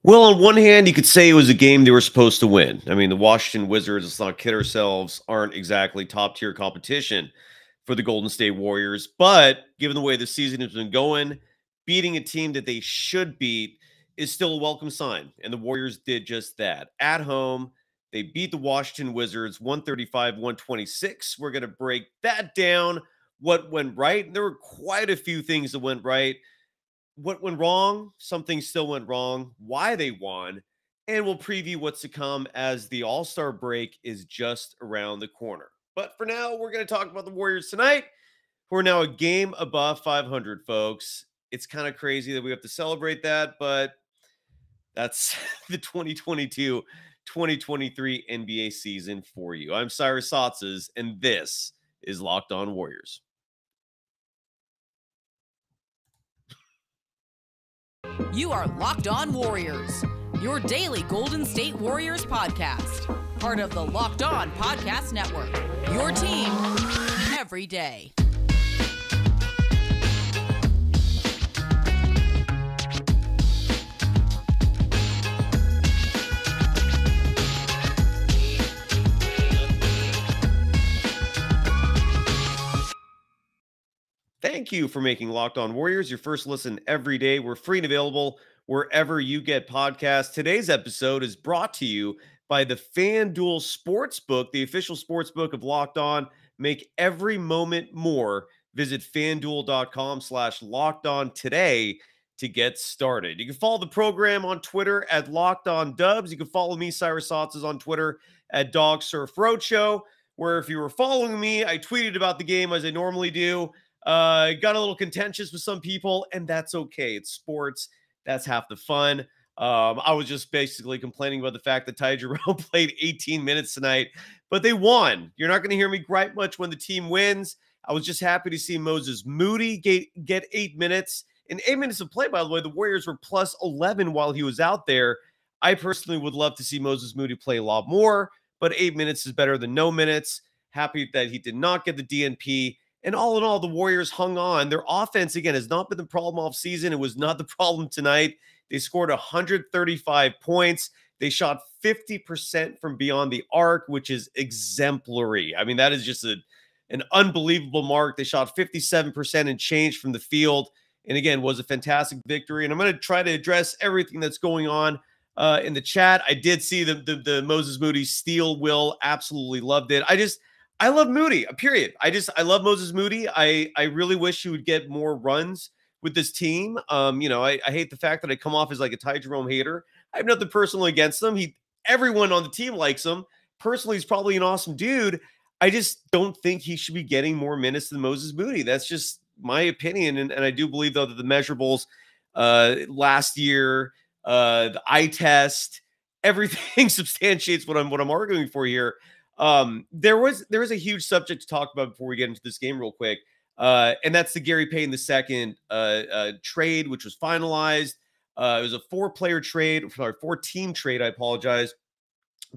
Well, on one hand, you could say it was a game they were supposed to win. I mean, the Washington Wizards, let's not kid ourselves, aren't exactly top-tier competition for the Golden State Warriors. But given the way the season has been going, beating a team that they should beat is still a welcome sign. And the Warriors did just that. At home, they beat the Washington Wizards 135-126. We're going to break that down. What went right? There were quite a few things that went right. What went wrong? Something still went wrong. Why they won. And we'll preview what's to come as the All-Star break is just around the corner. But for now, we're going to talk about the Warriors tonight. We're now a game above 500, folks. It's kind of crazy that we have to celebrate that, but that's the 2022-2023 NBA season for you. I'm Cyrus Saatsaz, and this is Locked On Warriors. You are Locked On Warriors, your daily Golden State Warriors podcast. Part of the Locked On Podcast Network, your team every day. Thank you for making Locked On Warriors your first listen every day. We're free and available wherever you get podcasts. Today's episode is brought to you by the FanDuel Sportsbook, the official sportsbook of Locked On. Make every moment more. Visit FanDuel.com/LockedOn today to get started. You can follow the program on Twitter at Locked On Dubs. You can follow me, Cyrus Saatsaz, on Twitter at Dog Surf Roadshow, where if you were following me, I tweeted about the game as I normally do. Got a little contentious with some people, and that's okay. It's sports. That's half the fun. I was just basically complaining about the fact that Ty Jerome played 18 minutes tonight, but they won. You're not going to hear me gripe much when the team wins. I was just happy to see Moses Moody get 8 minutes. In 8 minutes of play, by the way, the Warriors were plus 11 while he was out there. I personally would love to see Moses Moody play a lot more, but 8 minutes is better than no minutes. Happy that he did not get the DNP. And all in all, the Warriors hung on. Their offense, again, has not been the problem all season. It was not the problem tonight. They scored 135 points. They shot 50% from beyond the arc, which is exemplary. I mean, that is just an unbelievable mark. They shot 57% and change from the field. And again, was a fantastic victory. And I'm going to try to address everything that's going on in the chat. I did see the Moses Moody steal. Will absolutely loved it. I love Moody, period. I love Moses Moody. I really wish he would get more runs with this team. I hate the fact that I come off as like a Ty Jerome hater. I have nothing personal against him. Everyone on the team likes him. Personally, he's probably an awesome dude. I just don't think he should be getting more minutes than Moses Moody. That's just my opinion. And I do believe, though, that the measurables last year, the eye test, everything substantiates what I'm arguing for here. There was a huge subject to talk about before we get into this game real quick. And that's the Gary Payton II trade, which was finalized. It was a four-team trade. I apologize.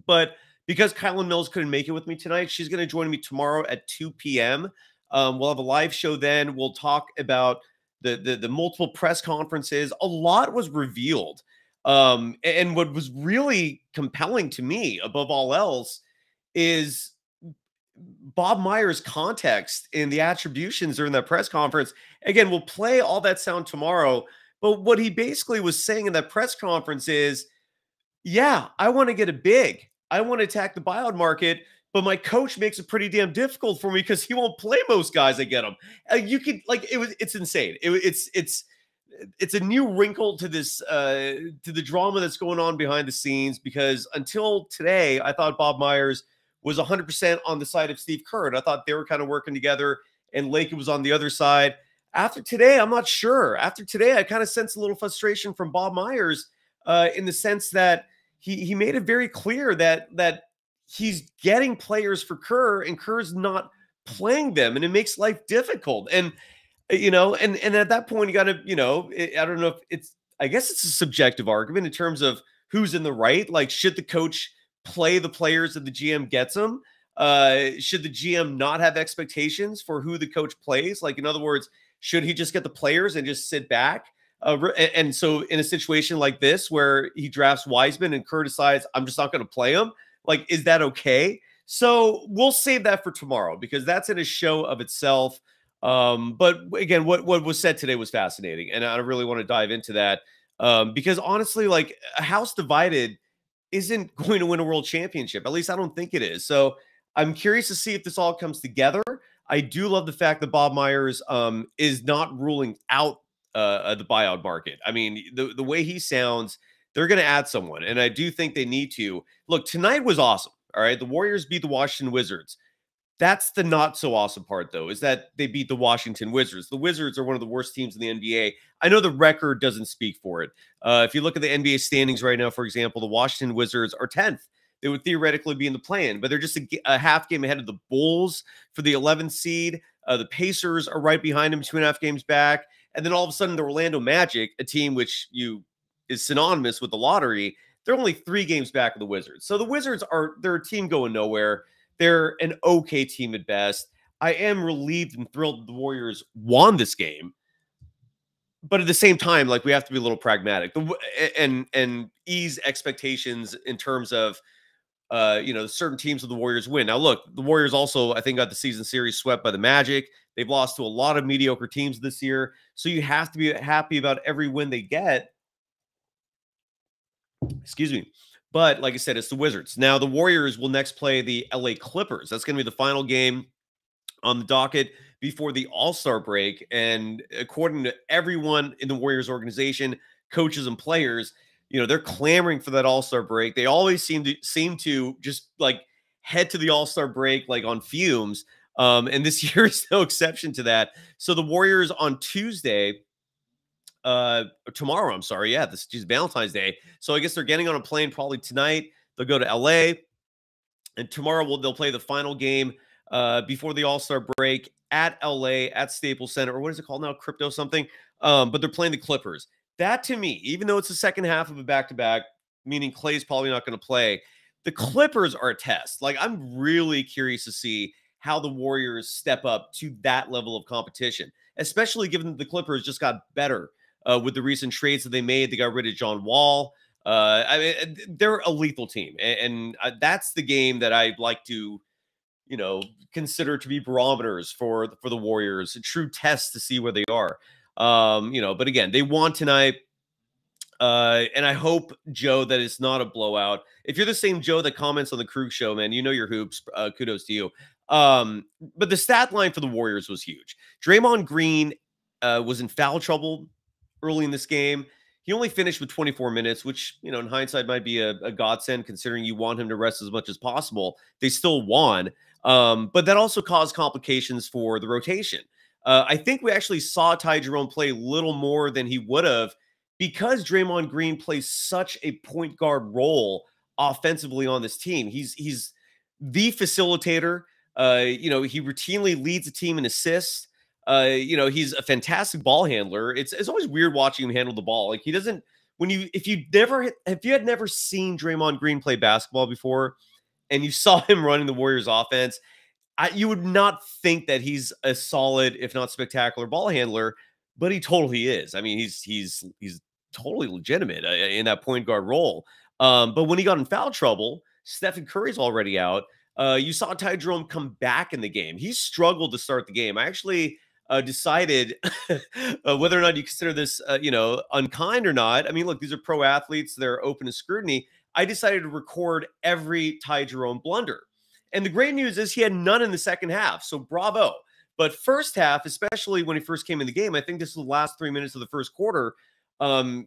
But because Kylan Mills couldn't make it with me tonight, she's going to join me tomorrow at 2 p.m. We'll have a live show then. We'll talk about the multiple press conferences. A lot was revealed. And what was really compelling to me, above all else, is Bob Myers' context and the attributions during that press conference. Again, we'll play all that sound tomorrow, but what he basically was saying in that press conference is, yeah, I want to get a big. I want to attack the buyout market, but my coach makes it pretty damn difficult for me because he won't play most guys I get him. It's insane. It's a new wrinkle to this, to the drama that's going on behind the scenes, because until today, I thought Bob Myers was 100% on the side of Steve Kerr. And I thought they were kind of working together, and Lakin was on the other side. After today, I'm not sure. After today, I kind of sense a little frustration from Bob Myers in the sense that he made it very clear that he's getting players for Kerr, and Kerr's not playing them, and it makes life difficult. And, and at that point, you got to, I don't know if I guess it's a subjective argument in terms of who's in the right. Like, should the coach play the players that the GM gets them? Should the GM not have expectations for who the coach plays? Like, in other words, should he just get the players and just sit back? And so in a situation like this where he drafts Wiseman and Kerr decides I'm just not going to play him, like, is that okay? So we'll save that for tomorrow because that's in a show of itself. But again, what was said today was fascinating, and I really want to dive into that because honestly, like a house divided isn't going to win a world championship. At least I don't think it is. So I'm curious to see if this all comes together. I do love the fact that Bob Myers is not ruling out the buyout market. I mean, the way he sounds, they're going to add someone, and I do think they need to. Look, tonight was awesome. All right, the Warriors beat the Washington Wizards. That's the not so awesome part, though, is that they beat the Washington Wizards. The Wizards are one of the worst teams in the NBA. I know the record doesn't speak for it. If you look at the NBA standings right now, for example, the Washington Wizards are 10th. They would theoretically be in the play-in, but they're just a half game ahead of the Bulls for the 11th seed. The Pacers are right behind them, 2.5 games back. And then all of a sudden, the Orlando Magic, a team which is synonymous with the lottery, they're only 3 games back of the Wizards. So the Wizards they're a team going nowhere. They're an okay team at best. I am relieved and thrilled that the Warriors won this game. But at the same time, like, we have to be a little pragmatic and ease expectations in terms of, certain teams of the Warriors win. Now, look, the Warriors also, I think, got the season series swept by the Magic. They've lost to a lot of mediocre teams this year. So you have to be happy about every win they get. Excuse me. But like I said, it's the Wizards. Now, the Warriors will next play the LA Clippers. That's going to be the final game on the docket before the All-Star break. And according to everyone in the Warriors organization, coaches and players, they're clamoring for that All-Star break. They always seem to just like head to the All-Star break like on fumes. And this year is no exception to that. So the Warriors on tomorrow, I'm sorry. Yeah, this is Valentine's Day. So I guess they're getting on a plane probably tonight. They'll go to LA, and tomorrow they'll play the final game before the All-Star break at LA at Staples Center, or what is it called now? Crypto something. But they're playing the Clippers. That, to me, even though it's the second half of a back-to-back, meaning Klay's probably not going to play, the Clippers are a test. Like, I'm really curious to see how the Warriors step up to that level of competition, especially given that the Clippers just got better with the recent trades that they made. They got rid of John Wall. I mean, they're a lethal team. And that's the game that I'd like to, consider to be barometers for the Warriors, a true test to see where they are. But again, they won tonight. And I hope, Joe, that it's not a blowout. If you're the same Joe that comments on the Krug show, man, you know your hoops. Kudos to you. But the stat line for the Warriors was huge. Draymond Green was in foul trouble early in this game. He only finished with 24 minutes, which, in hindsight might be a godsend considering you want him to rest as much as possible. They still won. But that also caused complications for the rotation. I think we actually saw Ty Jerome play a little more than he would have because Draymond Green plays such a point guard role offensively on this team. He's the facilitator. He routinely leads the team in assists. He's a fantastic ball handler. It's always weird watching him handle the ball. Like, he doesn't, if you had never seen Draymond Green play basketball before and you saw him running the Warriors offense, you would not think that he's a solid, if not spectacular ball handler, but he totally is. I mean, he's totally legitimate in that point guard role. But when he got in foul trouble, Stephen Curry's already out. You saw Ty Jerome come back in the game. He struggled to start the game. I actually decided whether or not you consider this, unkind or not. I mean, look, these are pro athletes. They're open to scrutiny. I decided to record every Ty Jerome blunder. And the great news is he had none in the second half. So bravo. But first half, especially when he first came in the game, I think this is the last 3 minutes of the first quarter,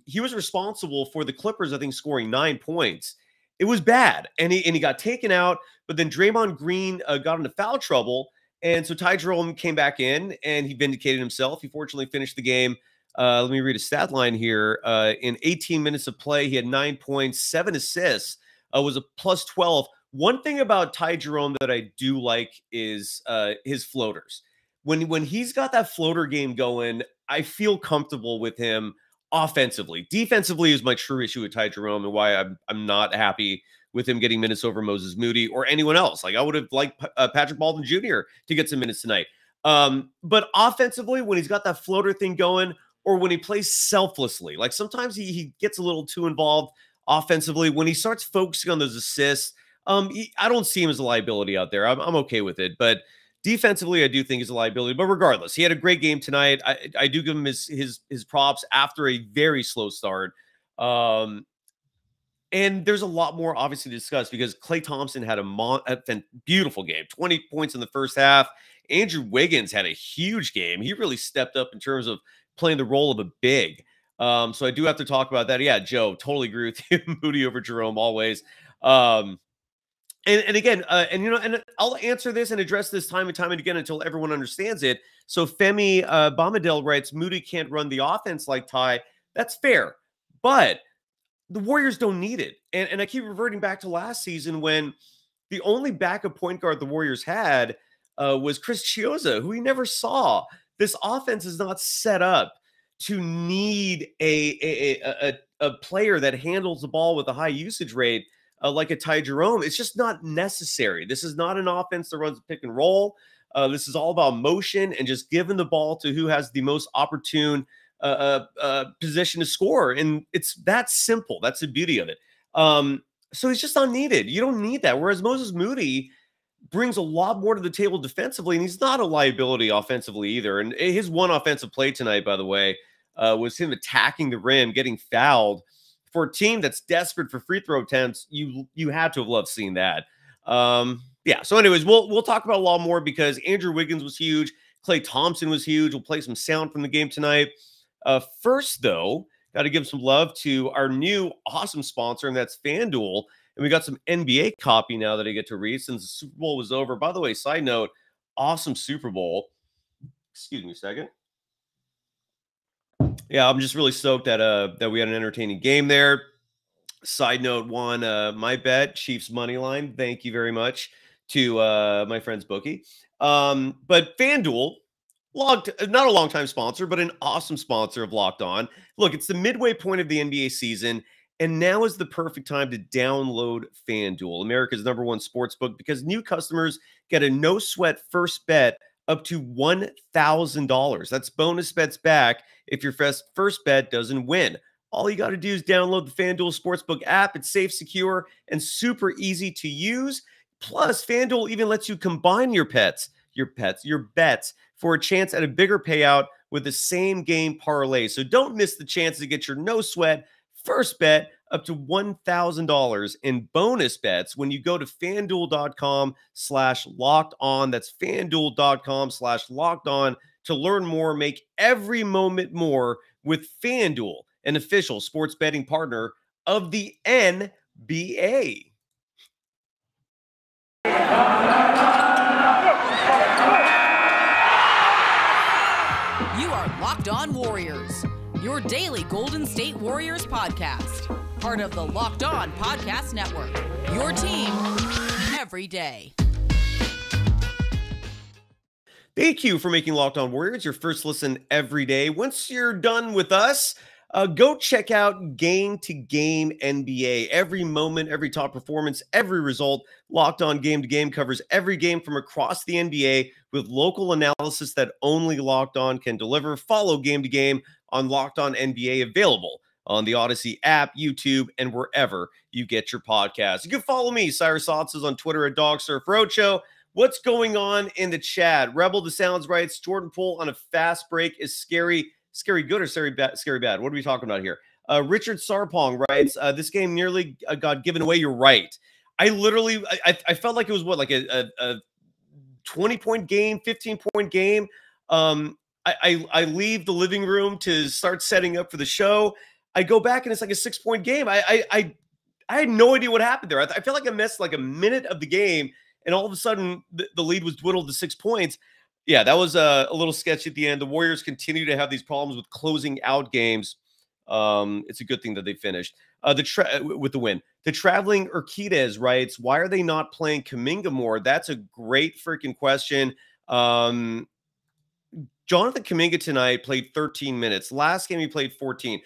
he was responsible for the Clippers, I think, scoring 9 points. It was bad. And he got taken out. But then Draymond Green got into foul trouble. And so Ty Jerome came back in and he vindicated himself. He fortunately finished the game. Let me read a stat line here. In 18 minutes of play, he had 9 points, 7 assists, was a plus 12. One thing about Ty Jerome that I do like is his floaters. When he's got that floater game going, I feel comfortable with him offensively. Defensively is my true issue with Ty Jerome and why I'm not happy with him getting minutes over Moses Moody or anyone else. Like, I would have liked Patrick Baldwin Jr. to get some minutes tonight. But offensively, when he's got that floater thing going, or when he plays selflessly. Like sometimes he gets a little too involved offensively. When he starts focusing on those assists, I don't see him as a liability out there. I'm okay with it, but defensively, I do think he's a liability. But regardless, he had a great game tonight. I do give him his props after a very slow start. And there's a lot more obviously to discuss because Klay Thompson had a beautiful game, 20 points in the first half. Andrew Wiggins had a huge game. He really stepped up in terms of playing the role of a big. So I do have to talk about that. Yeah, Joe, totally agree with you. Moody over Jerome always. And again, and I'll answer this and address this time and time and again until everyone understands it. So Femi Bomadel writes, Moody can't run the offense like Ty. That's fair. But the Warriors don't need it. And I keep reverting back to last season when the only backup point guard the Warriors had was Chris Chioza, who we never saw. This offense is not set up to need a player that handles the ball with a high usage rate like a Ty Jerome. It's just not necessary. This is not an offense that runs pick and roll. This is all about motion and just giving the ball to who has the most opportune position to score. And it's that simple. That's the beauty of it. So he's just not needed. You don't need that. Whereas Moses Moody brings a lot more to the table defensively, and he's not a liability offensively either. And his one offensive play tonight, by the way, was him attacking the rim, getting fouled. For a team that's desperate for free throw attempts, you had to have loved seeing that. Yeah. So anyways, we'll talk about a lot more because Andrew Wiggins was huge. Klay Thompson was huge. We'll play some sound from the game tonight. First, though, got to give some love to our new awesome sponsor, and that's FanDuel. And we got some NBA copy now that I get to read since the Super Bowl was over. By the way, side note, awesome Super Bowl. Excuse me a second. Yeah, I'm just really stoked that we had an entertaining game there. Side note one, my bet, Chiefs money line. Thank you very much to my friend's bookie. But FanDuel, not a long-time sponsor, but an awesome sponsor of Locked On. Look, it's the midway point of the NBA season, and now is the perfect time to download FanDuel, America's #1 sports book, because new customers get a no-sweat first bet up to $1,000. That's bonus bets back if your first bet doesn't win. All you got to do is download the FanDuel Sportsbook app. It's safe, secure, and super easy to use. Plus, FanDuel even lets you combine your bets for a chance at a bigger payout with the same game parlay. So don't miss the chance to get your no-sweat first bet up to $1,000 in bonus bets when you go to FanDuel.com/lockedon. That's FanDuel.com/lockedon to learn more. Make every moment more with FanDuel, an official sports betting partner of the NBA. You are Locked On Warriors, your daily Golden State Warriors podcast. Part of the Locked On Podcast Network, your team every day. Thank you for making Locked On Warriors your first listen every day. Once you're done with us, go check out Game to Game NBA. Every moment, every top performance, every result. Locked On Game to Game covers every game from across the NBA with local analysis that only Locked On can deliver. Follow Game to Game on Locked On NBA, available on the Odyssey app, YouTube, and wherever you get your podcasts. You can follow me, Cyrus Saatsaz, on Twitter at DogSurfRoadshow. What's going on in the chat? Rebel the Sounds writes, Jordan Poole on a fast break is scary good or scary bad? What are we talking about here? Richard Sarpong writes, this game nearly got given away. You're right. I felt like it was like a 20-point game, 15-point game. I leave the living room to start setting up for the show. I go back and it's like a 6-point game. I had no idea what happened there. I feel like I missed like a minute of the game, and all of a sudden the lead was dwindled to 6 points. Yeah, that was a little sketchy at the end. The Warriors continue to have these problems with closing out games. It's a good thing that they finished with the win. The Traveling Urquidez writes, why are they not playing Kuminga more? That's a great freaking question. Jonathan Kuminga tonight played 13 minutes. Last game he played 14.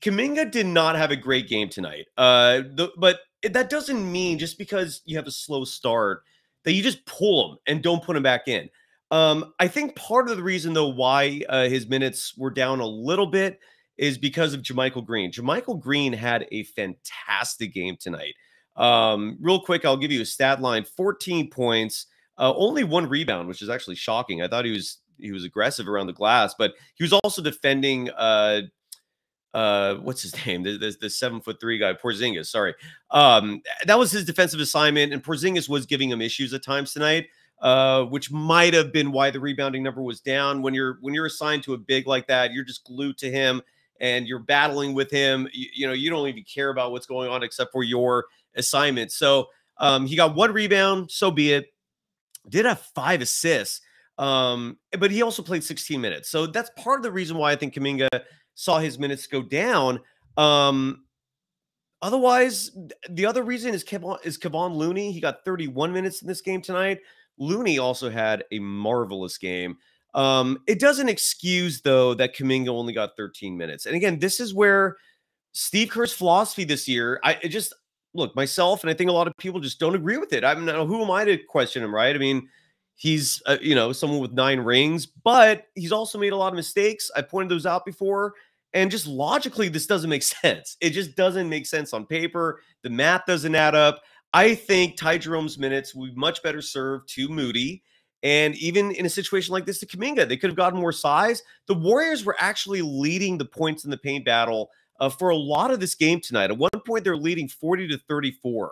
Kuminga did not have a great game tonight. But that doesn't mean just because you have a slow start that you just pull him and don't put him back in. I think part of the reason, though, why his minutes were down a little bit is because of JaMychal Green. JaMychal Green had a fantastic game tonight. Real quick, I'll give you a stat line: 14 points, only 1 rebound, which is actually shocking. I thought he was aggressive around the glass, but he was also defending what's his name? The 7'3" guy, Porzingis. Sorry. That was his defensive assignment, and Porzingis was giving him issues at times tonight, which might have been why the rebounding number was down. When you're assigned to a big like that, you're just glued to him and you're battling with him. You know, you don't even care about what's going on except for your assignment. So he got 1 rebound, so be it. Did have 5 assists, but he also played 16 minutes. So that's part of the reason why I think Kuminga saw his minutes go down. Otherwise, the other reason is Kevon Looney. He got 31 minutes in this game tonight. Looney also had a marvelous game. It doesn't excuse, though, that Kuminga only got 13 minutes. And again, this is where Steve Kerr's philosophy this year, look, myself, and I think a lot of people just don't agree with it. I mean, who am I to question him, right? I mean, he's, someone with 9 rings, but he's also made a lot of mistakes. I pointed those out before. And just logically, this doesn't make sense. It just doesn't make sense on paper. The math doesn't add up. I think Ty Jerome's minutes would be much better served to Moody. And even in a situation like this to Kuminga, they could have gotten more size. The Warriors were actually leading the points in the paint battle for a lot of this game tonight. At one point, they're leading 40-34.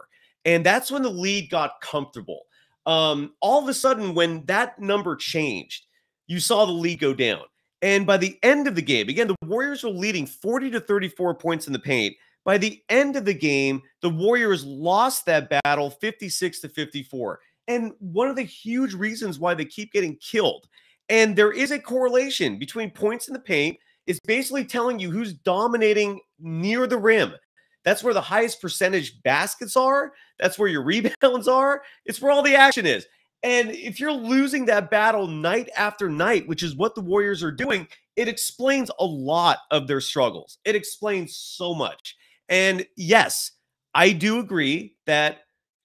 And that's when the lead got comfortable. All of a sudden, when that number changed, you saw the lead go down. And by the end of the game, again, the Warriors were leading 40-34 points in the paint. By the end of the game, the Warriors lost that battle 56-54. And one of the huge reasons why they keep getting killed, and there is a correlation between points in the paint, is basically telling you who's dominating near the rim. That's where the highest percentage baskets are. That's where your rebounds are. It's where all the action is. And if you're losing that battle night after night, which is what the Warriors are doing, it explains a lot of their struggles. It explains so much. And yes, I do agree that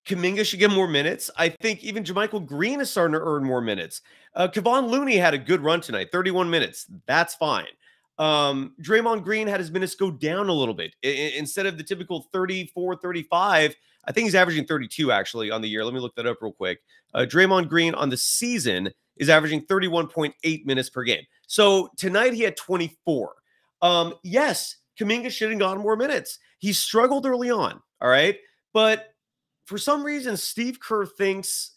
Kuminga should get more minutes. I think even JaMychal Green is starting to earn more minutes. Kevon Looney had a good run tonight, 31 minutes. That's fine. Draymond Green had his minutes go down a little bit. Instead of the typical 34, 35, I think he's averaging 32 actually on the year. Let me look that up real quick. Draymond Green on the season is averaging 31.8 minutes per game. So tonight he had 24. Yes, Kuminga should have gotten more minutes. He struggled early on, all right? But for some reason, Steve Kerr thinks,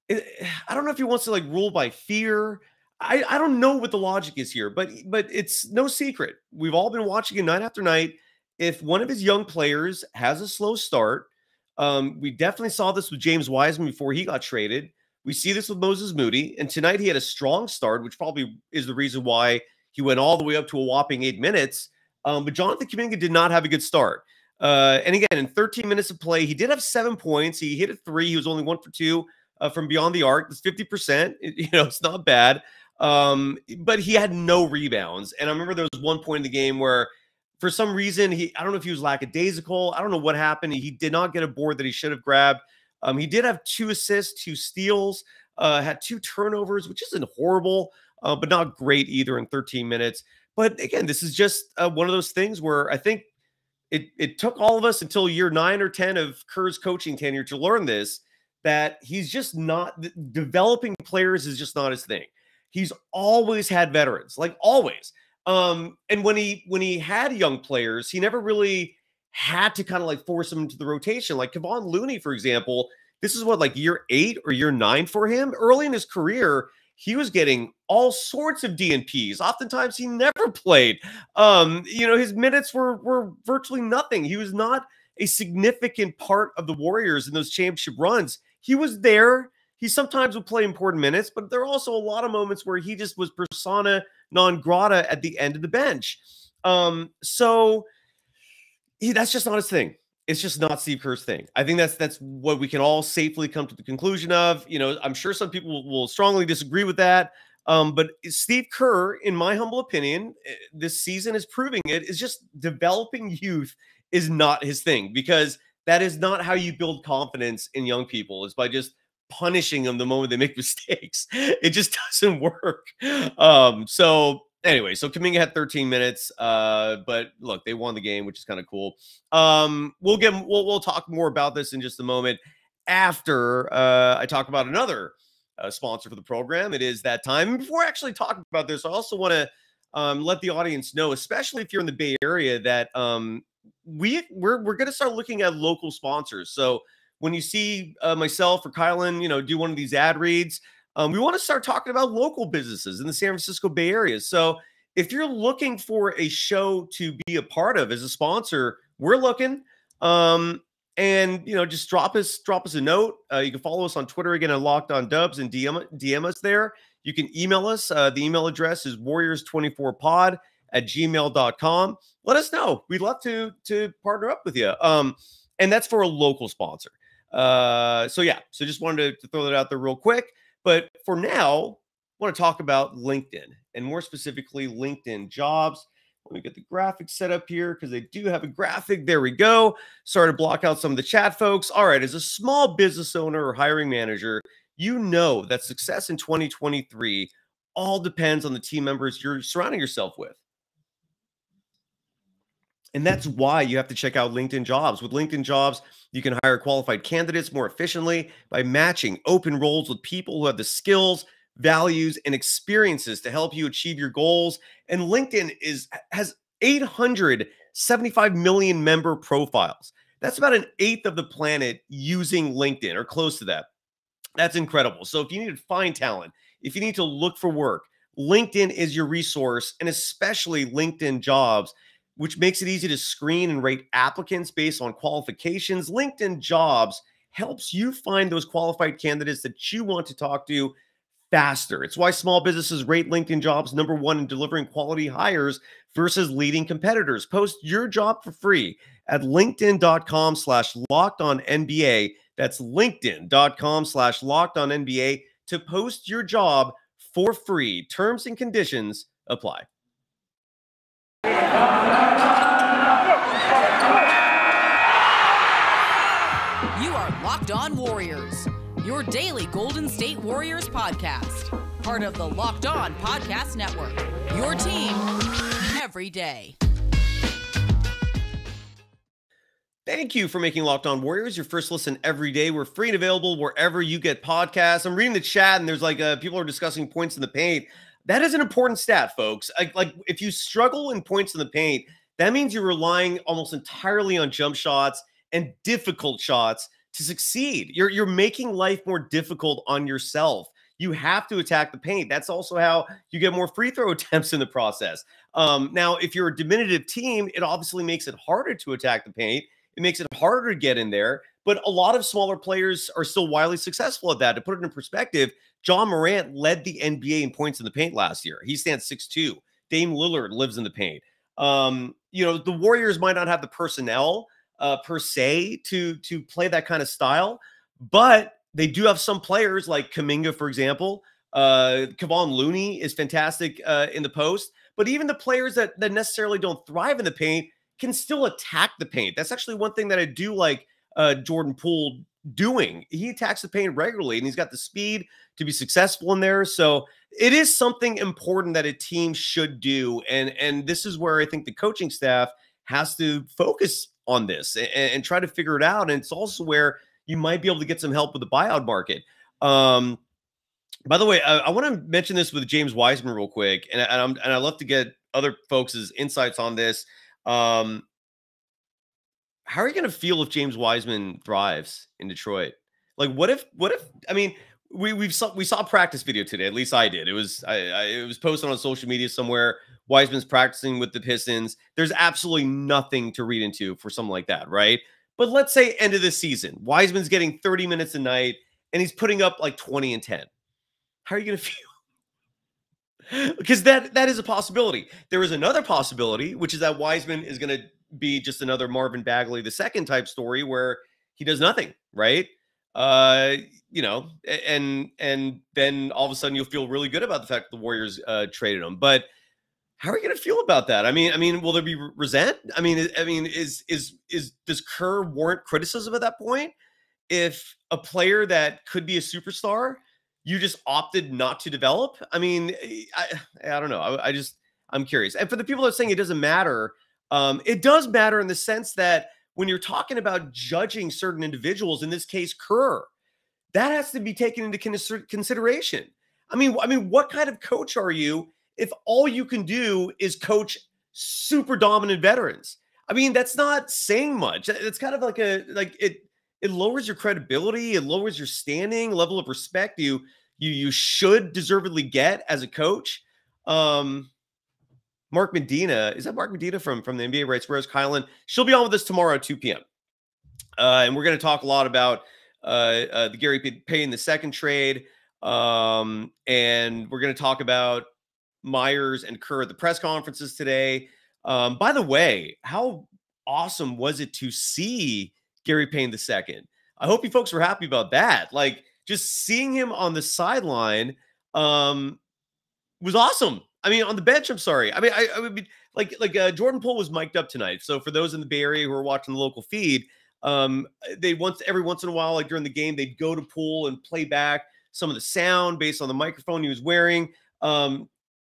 I don't know if he wants to rule by fear. I don't know what the logic is here, but it's no secret. We've all been watching it night after night. If one of his young players has a slow start, we definitely saw this with James Wiseman before he got traded. We see this with Moses Moody, and tonight he had a strong start, which probably is the reason why he went all the way up to a whopping 8 minutes. But Jonathan Kuminga did not have a good start. And again, in 13 minutes of play, he did have 7 points. He hit a 3. He was only 1 for 2 from beyond the arc. It's 50%. It's not bad. But he had no rebounds. And I remember there was one point in the game where for some reason, I don't know if he was lackadaisical. I don't know what happened. He did not get a board that he should have grabbed. He did have 2 assists, 2 steals, had 2 turnovers, which isn't horrible, but not great either in 13 minutes. But again, this is just one of those things where I think it took all of us until year 9 or 10 of Kerr's coaching tenure to learn this, that he's just not developing players is just not his thing. He's always had veterans, always. And when he had young players, he never really had to kind of force them into the rotation. Like Kevon Looney, for example, this is what, year 8 or year 9 for him. Early in his career, he was getting all sorts of DNPs. Oftentimes he never played. His minutes were virtually nothing. He was not a significant part of the Warriors in those championship runs. He was there. He sometimes would play important minutes, but there are also a lot of moments where he just was persona non grata at the end of the bench. So that's just not his thing. It's just not Steve Kerr's thing. I think that's what we can all safely come to the conclusion of. I'm sure some people will strongly disagree with that. But Steve Kerr, in my humble opinion, this season is proving it, is just developing youth is not his thing, because that is not how you build confidence in young people, is by just punishing them the moment they make mistakes. It just doesn't work. So anyway, so Kuminga had 13 minutes, but look, they won the game, which is kind of cool. We'll talk more about this in just a moment after I talk about another sponsor for the program. It is that time. And before I actually talk about this, I also want to let the audience know, especially if you're in the Bay Area, that we're going to start looking at local sponsors. So when you see myself or Kylan, do one of these ad reads, we want to start talking about local businesses in the San Francisco Bay Area. So if you're looking for a show to be a part of as a sponsor, we're looking. And just drop us a note. You can follow us on Twitter again at Locked On Dubs and DM us there. You can email us. The email address is warriors24pod@gmail.com. Let us know. We'd love to partner up with you. And that's for a local sponsor. So just wanted to throw that out there real quick. But for now, I want to talk about LinkedIn, and more specifically, LinkedIn Jobs. Let me get the graphic set up here because they do have a graphic. There we go. Sorry to block out some of the chat, folks. All right, as a small business owner or hiring manager, you know that success in 2023 all depends on the team members you're surrounding yourself with. And that's why you have to check out LinkedIn Jobs. With LinkedIn Jobs, you can hire qualified candidates more efficiently by matching open roles with people who have the skills, values, and experiences to help you achieve your goals. And LinkedIn has 875 million member profiles. That's about an eighth of the planet using LinkedIn, or close to that. That's incredible. So if you need to find talent, if you need to look for work, LinkedIn is your resource, and especially LinkedIn Jobs, which makes it easy to screen and rate applicants based on qualifications. LinkedIn Jobs helps you find those qualified candidates that you want to talk to faster. It's why small businesses rate LinkedIn Jobs #1 in delivering quality hires versus leading competitors. Post your job for free at linkedin.com/lockedonnba. That's linkedin.com/lockedonnba to post your job for free. Terms and conditions apply. You are Locked On Warriors, your daily Golden State Warriors podcast. Part of the Locked On Podcast Network, your team every day. Thank you for making Locked On Warriors your first listen every day. We're free and available wherever you get podcasts. I'm reading the chat, and there's people are discussing points in the paint. That is an important stat, folks. Like if you struggle in points in the paint, that means you're relying almost entirely on jump shots and difficult shots to succeed. You're making life more difficult on yourself. You have to attack the paint. That's also how you get more free throw attempts in the process. Now, if you're a diminutive team, it obviously makes it harder to attack the paint. It makes it harder to get in there, but a lot of smaller players are still wildly successful at that. To put it in perspective, John Morant led the NBA in points in the paint last year. He stands 6'2". Dame Lillard lives in the paint. The Warriors might not have the personnel per se to play that kind of style, but they do have some players like Kuminga, for example. Kevon Looney is fantastic in the post, but even the players that necessarily don't thrive in the paint can still attack the paint. That's actually one thing that I do like Jordan Poole doing. He attacks the paint regularly, and he's got the speed to be successful in there. So it is something important that a team should do. And this is where I think the coaching staff has to focus on this and try to figure it out. And it's also where you might be able to get some help with the buyout market. By the way, I want to mention this with James Wiseman real quick, and I love to get other folks' insights on this. How are you going to feel if James Wiseman thrives in Detroit? Like, what if? I mean, we saw a practice video today. At least I did. It was posted on social media somewhere. Wiseman's practicing with the Pistons. There's absolutely nothing to read into for something like that, right? But let's say end of the season, Wiseman's getting 30 minutes a night, and he's putting up like 20 and 10. How are you going to feel? Because that is a possibility. There is another possibility, which is that Wiseman is going to be just another Marvin Bagley II type story where he does nothing, right? And then all of a sudden you'll feel really good about the fact that the Warriors traded him. But how are you going to feel about that? I mean, will there be resent? Does Kerr warrant criticism at that point? if a player that could be a superstar, you just opted not to develop? I mean, I don't know. I'm curious. And for the people that are saying it doesn't matter, it does matter in the sense that when you're talking about judging certain individuals, in this case, Kerr, that has to be taken into consideration. I mean, what kind of coach are you if all you can do is coach super dominant veterans? I mean, that's not saying much. It's kind of like it lowers your credibility, it lowers your standing, level of respect you should deservedly get as a coach. Mark Medina, is that Mark Medina from the NBA Rights? Where's Kylan? She'll be on with us tomorrow at 2 p.m. And we're going to talk a lot about the Gary Payton II trade. And we're going to talk about Myers and Kerr at the press conferences today. By the way, how awesome was it to see Gary Payton II? I hope you folks were happy about that. Like, just seeing him on the sideline was awesome. I mean, on the bench, I'm sorry. I mean, I would be like Jordan Poole was mic'd up tonight. So for those in the Bay Area who are watching the local feed, every once in a while, like during the game, they'd go to Poole and play back some of the sound based on the microphone he was wearing. I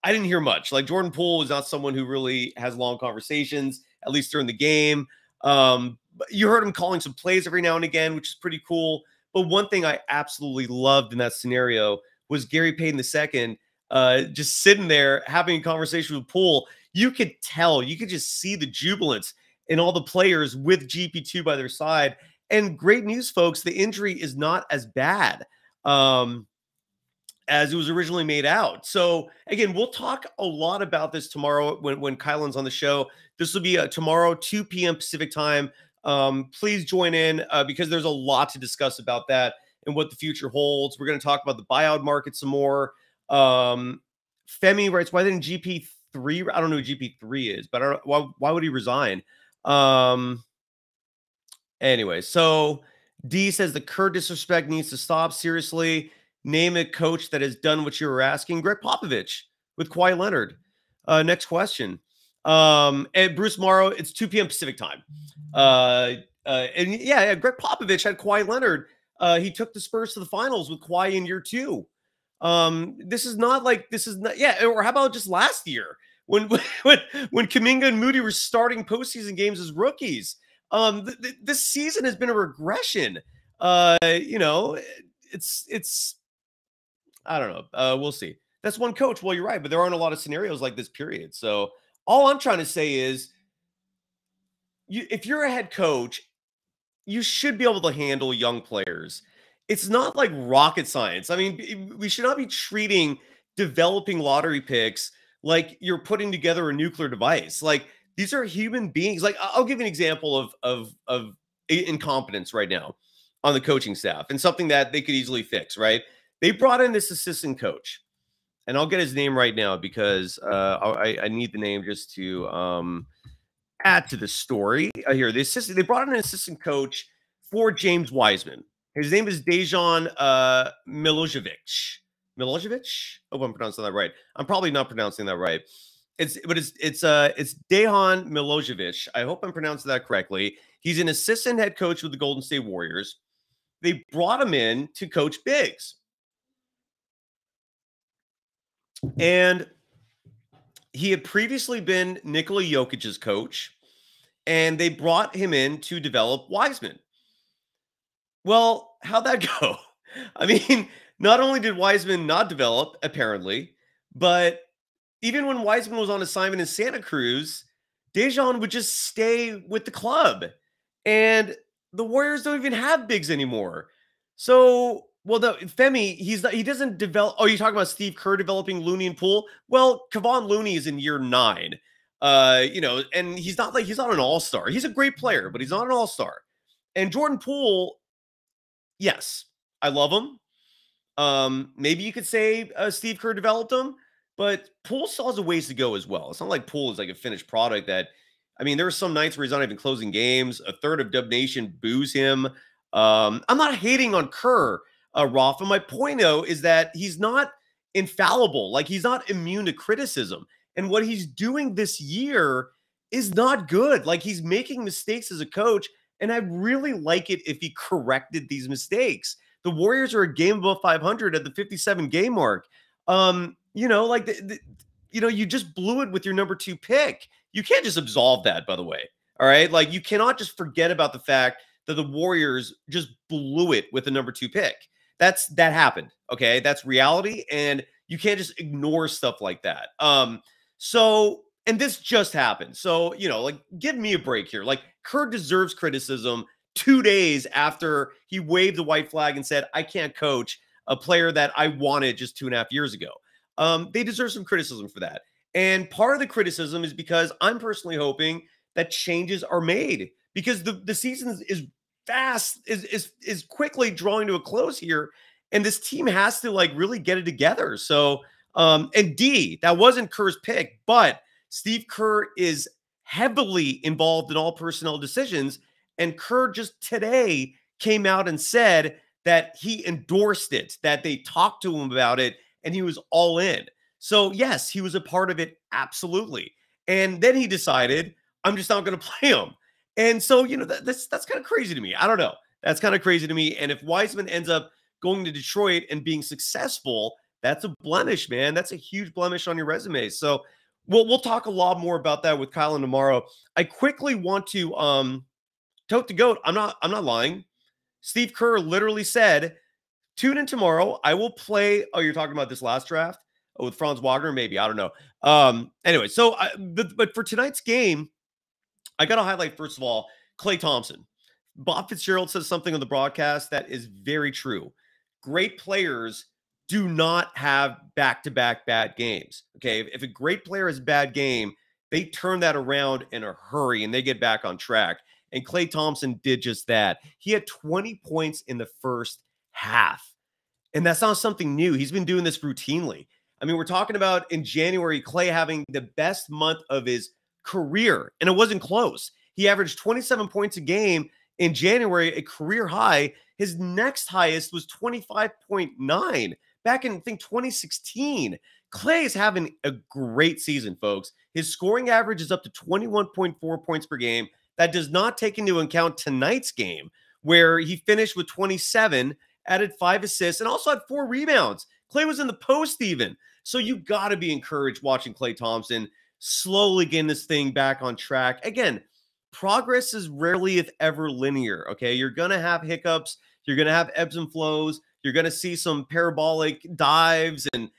didn't hear much. Like, Jordan Poole is not someone who really has long conversations, at least during the game. But you heard him calling some plays every now and again, which is pretty cool. But one thing I absolutely loved in that scenario was Gary Payton II just sitting there having a conversation with Poole. You could tell, you could just see the jubilance in all the players with GP2 by their side. And great news, folks, the injury is not as bad as it was originally made out. So again, we'll talk a lot about this tomorrow when Kylan's on the show. This will be tomorrow, 2 p.m. Pacific time. Please join in because there's a lot to discuss about that and what the future holds. We're going to talk about the buyout market some more. Femi writes, why didn't GP3? I don't know who GP3 is, but I don't, why would he resign? Anyway, so D says the Kerr disrespect needs to stop. Seriously, name a coach that has done what you were asking. Greg Popovich with Kawhi Leonard. Next question. And Bruce Morrow, it's 2 p.m. Pacific time. And yeah, Greg Popovich had Kawhi Leonard. He took the Spurs to the finals with Kawhi in year 2. This is not, yeah. Or how about just last year when Kuminga and Moody were starting postseason games as rookies? This season has been a regression. It's I don't know. We'll see. That's one coach. Well, you're right, but there aren't a lot of scenarios like this, period. So all I'm trying to say is, if you're a head coach, you should be able to handle young players. It's not like rocket science. I mean, we should not be treating developing lottery picks like you're putting together a nuclear device. Like, these are human beings. Like, I'll give you an example of incompetence right now on the coaching staff and something that they could easily fix, right? They brought in this assistant coach, and I'll get his name right now because I need the name just to add to the story. Here, they brought in an assistant coach for James Wiseman. His name is Dejan Milojevic. Milojevic? Hope I'm pronouncing that right. I'm probably not pronouncing that right. It's Dejan Milojevic. I hope I'm pronouncing that correctly. He's an assistant head coach with the Golden State Warriors. They brought him in to coach bigs. And he had previously been Nikola Jokic's coach, and they brought him in to develop Wiseman. Well, how'd that go? I mean, not only did Wiseman not develop, apparently, but even when Wiseman was on assignment in Santa Cruz, Dejan would just stay with the club. And the Warriors don't even have bigs anymore. So, well, Femi, he doesn't develop. Oh, you're talking about Steve Kerr developing Looney and Poole? Well, Kevon Looney is in year 9. And he's not an all-star. He's a great player, but he's not an all-star. And Jordan Poole, yes, I love him. Maybe you could say Steve Kerr developed him, but Poole still has a ways to go as well. It's not like Poole is like a finished product that, I mean, there are some nights where he's not even closing games. A third of Dub Nation boos him. I'm not hating on Kerr, Rafa. My point, though, is that he's not infallible. Like, he's not immune to criticism. And what he's doing this year is not good. Like, he's making mistakes as a coach, And I really like it if he corrected these mistakes. The Warriors are a game above 500 at the 57 game mark. Like you just blew it with your number 2 pick. You can't just absolve that, by the way. All right. Like, you cannot just forget about the fact that the Warriors just blew it with the number 2 pick. That happened. Okay. That's reality. And you can't just ignore stuff like that. And this just happened. So, like, give me a break here. Like, Kerr deserves criticism 2 days after he waved the white flag and said, I can't coach a player that I wanted just 2.5 years ago. They deserve some criticism for that. And part of the criticism is because I'm personally hoping that changes are made, because the season is fast, is quickly drawing to a close here. And this team has to, like, really get it together. So, and that wasn't Kerr's pick, but Steve Kerr is heavily involved in all personnel decisions. And Kerr just today came out and said that he endorsed it, that they talked to him about it, and he was all in. So, yes, he was a part of it. Absolutely. And then he decided, I'm just not going to play him. And so, that's kind of crazy to me. I don't know. That's kind of crazy to me. And if Wiseman ends up going to Detroit and being successful, that's a blemish, man. That's a huge blemish on your resume. So we'll talk a lot more about that with Kylan tomorrow. I quickly want to tote the goat. I'm not lying. Steve Kerr literally said, tune in tomorrow. I will play. Oh, you're talking about this last draft with Franz Wagner? Maybe. I don't know. Anyway, so but for tonight's game, I got to highlight, first of all, Klay Thompson. Bob Fitzgerald says something on the broadcast that is very true. Great players do not have back-to-back bad games. Okay. If a great player has a bad game, they turn that around in a hurry and they get back on track. And Klay Thompson did just that. He had 20 points in the first half. And that's not something new. He's been doing this routinely. I mean, we're talking about in January, Klay having the best month of his career, and it wasn't close. He averaged 27 points a game in January, a career high. His next highest was 25.9 back in, I think, 2016. Klay is having a great season, folks. His scoring average is up to 21.4 points per game. That does not take into account tonight's game, where he finished with 27, added 5 assists, and also had 4 rebounds. Klay was in the post even. So you got to be encouraged watching Klay Thompson slowly getting this thing back on track. Again, progress is rarely, if ever, linear. Okay, you're going to have hiccups. You're going to have ebbs and flows. You're going to see some parabolic dives and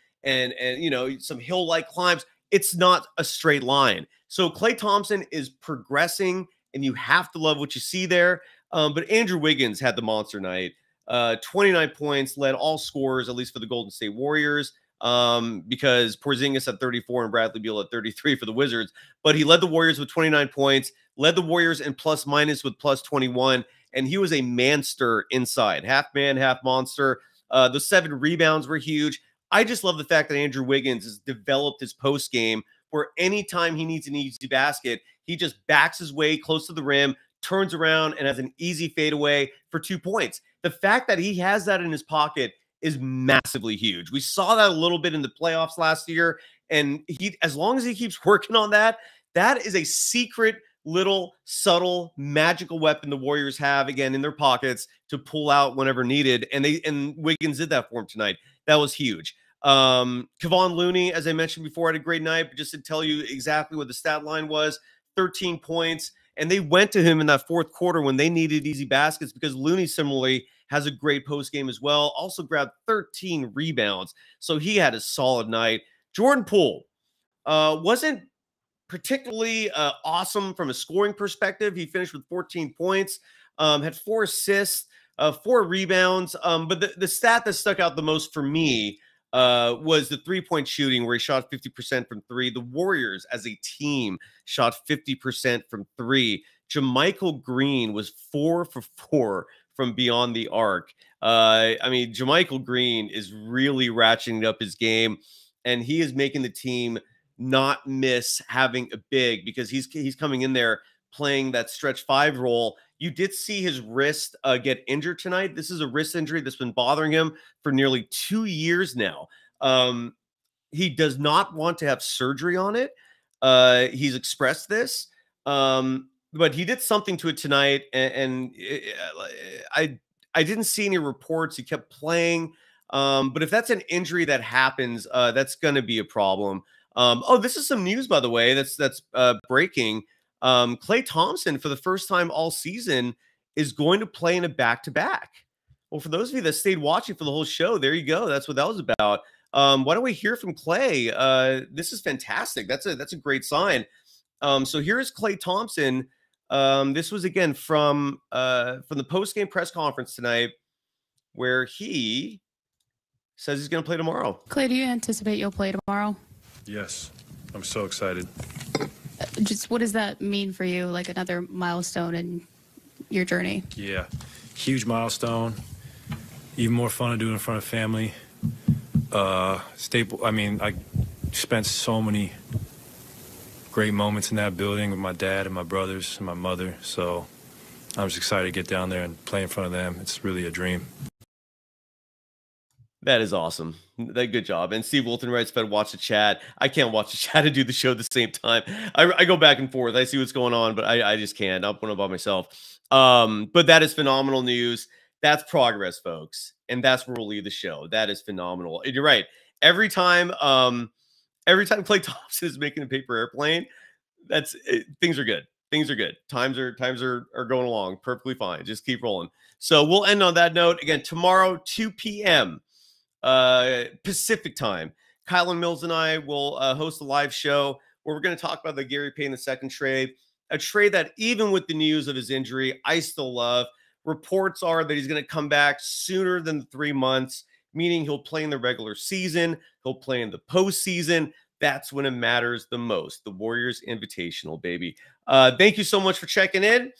some hill-like climbs. It's not a straight line. So Klay Thompson is progressing, and you have to love what you see there. But Andrew Wiggins had the monster night. 29 points, led all scorers, at least for the Golden State Warriors, because Porzingis had 34 and Bradley Beal at 33 for the Wizards. But he led the Warriors with 29 points, led the Warriors in plus minus with plus 21, and he was a manster inside. Half man, half monster. The 7 rebounds were huge. I just love the fact that Andrew Wiggins has developed his post game where anytime he needs an easy basket, he just backs his way close to the rim, turns around, and has an easy fadeaway for 2 points. The fact that he has that in his pocket is massively huge. We saw that a little bit in the playoffs last year, and as long as he keeps working on that, that is a secret little subtle magical weapon the Warriors have, again, in their pockets to pull out whenever needed. And Wiggins did that for him tonight. That was huge. Kevon Looney, as I mentioned before, had a great night, but just to tell you exactly what the stat line was, 13 points. And they went to him in that fourth quarter when they needed easy baskets, because Looney similarly has a great post game as well. Also grabbed 13 rebounds. So he had a solid night. Jordan Poole wasn't particularly awesome from a scoring perspective. He finished with 14 points, had 4 assists, 4 rebounds. But the stat that stuck out the most for me was the 3-point shooting, where he shot 50% from 3. The Warriors as a team shot 50% from 3. JaMychal Green was 4 for 4 from beyond the arc. I mean, JaMychal Green is really ratcheting up his game, and he is making the team not miss having a big, because he's coming in there playing that stretch 5 role. You did see his wrist get injured tonight. This is a wrist injury that's been bothering him for nearly 2 years now. He does not want to have surgery on it. He's expressed this. but he did something to it tonight, and I didn't see any reports. He kept playing, but if that's an injury that happens, that's going to be a problem. Oh, this is some news, by the way. That's breaking. Klay Thompson, for the first time all season, is going to play in a back-to-back. Well, for those of you that stayed watching for the whole show, there you go. That's what that was about. Why don't we hear from Klay? This is fantastic. That's a great sign. So here's Klay Thompson. This was again from the post-game press conference tonight, where he says he's going to play tomorrow. Klay, do you anticipate you'll play tomorrow? Yes, I'm so excited. Just what does that mean for you? Like another milestone in your journey? Yeah, huge milestone. Even more fun to do in front of family. Staple. I mean, I spent so many great moments in that building with my dad and my brothers and my mother. So I'm just excited to get down there and play in front of them. It's really a dream. That is awesome. Good job. And Steve Wilton writes, "Fed, watch the chat." I can't watch the chat and do the show at the same time. I go back and forth. I see what's going on, but I just can't. I'm one by myself. But that is phenomenal news. That's progress, folks. And that's where we'll leave the show. That is phenomenal. And you're right. Every time Klay Thompson is making a paper airplane, things are good. Things are good. Times are going along perfectly fine. Just keep rolling. So we'll end on that note. Again, tomorrow, 2 p.m. Pacific time. Kylan Mills and I will host a live show where we're going to talk about the Gary Payton II trade, a trade that even with the news of his injury, I still love. Reports are that he's going to come back sooner than the 3 months, meaning he'll play in the regular season. He'll play in the postseason. That's when it matters the most. The Warriors Invitational, baby. Thank you so much for checking in.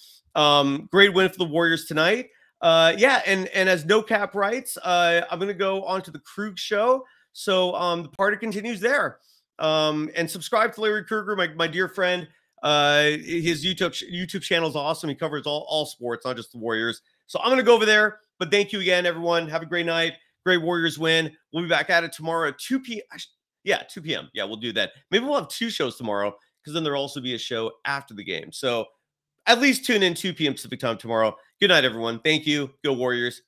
Great win for the Warriors tonight. Yeah, and as No Cap writes, I'm going to go on to the Krug show. So the party continues there. And subscribe to Larry Krueger, my dear friend. His YouTube channel is awesome. He covers all sports, not just the Warriors. So I'm going to go over there. But thank you again, everyone. Have a great night. Great Warriors win. We'll be back at it tomorrow at 2 p.m. Yeah, 2 p.m. Yeah, we'll do that. Maybe we'll have 2 shows tomorrow because then there'll also be a show after the game. So at least tune in 2 p.m. Pacific time tomorrow. Good night, everyone. Thank you. Go Warriors.